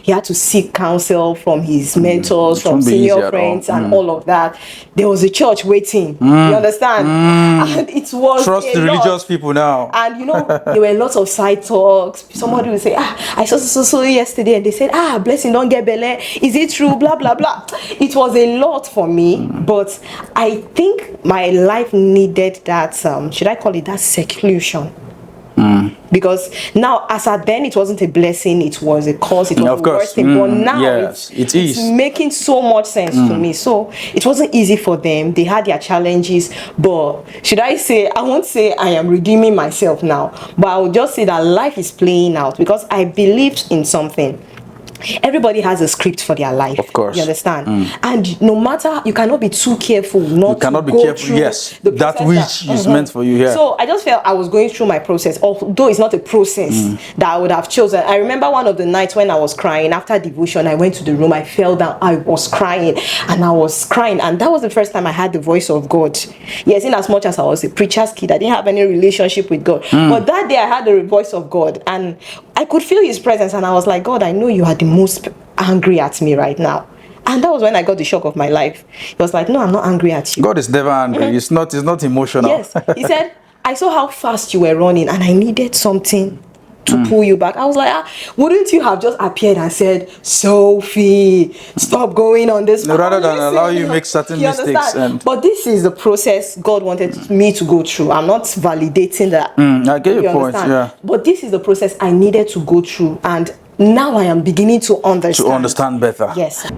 he had to seek counsel from his mentors, from senior friends, and all of that. There was a church waiting. You understand? And it was trust the religious people now. And you know, there were lots of side talks. Somebody would say, I saw so yesterday, and they said, blessing, don't get belly. Is it true? Blah blah blah. It was a lot for me, but I think my life needed that. Should I call it that seclusion? Because now, as at then, it wasn't a blessing, it was a curse, it was a worst thing. But now, it's making so much sense to me. So it wasn't easy for them. They had their challenges. But should I say, I won't say I am redeeming myself now, but I will just say that life is playing out, because I believed in something. Everybody has a script for their life. Of course. You understand? And no matter, you cannot be too careful not to go through that which is meant for you. So I just felt I was going through my process, although it's not a process that I would have chosen. I remember one of the nights when I was crying after devotion, I went to the room, I fell down, I was crying, and that was the first time I had the voice of God. Yes, in as much as I was a preacher's kid, I didn't have any relationship with God. But that day I had the voice of God, and I could feel his presence, and I was like, God, I know you are the most angry at me right now. And that was when I got the shock of my life. He was like, no, I'm not angry at you. God is never angry. It's not emotional. Yes. He said, I saw how fast you were running, and I needed something to pull you back. I was like, wouldn't you have just appeared and said, Sophie, stop going on this? Rather than allow you make certain mistakes. But this is the process God wanted me to go through. I'm not validating that. I get your point, But this is the process I needed to go through, and now I am beginning to understand. To understand better. Yes.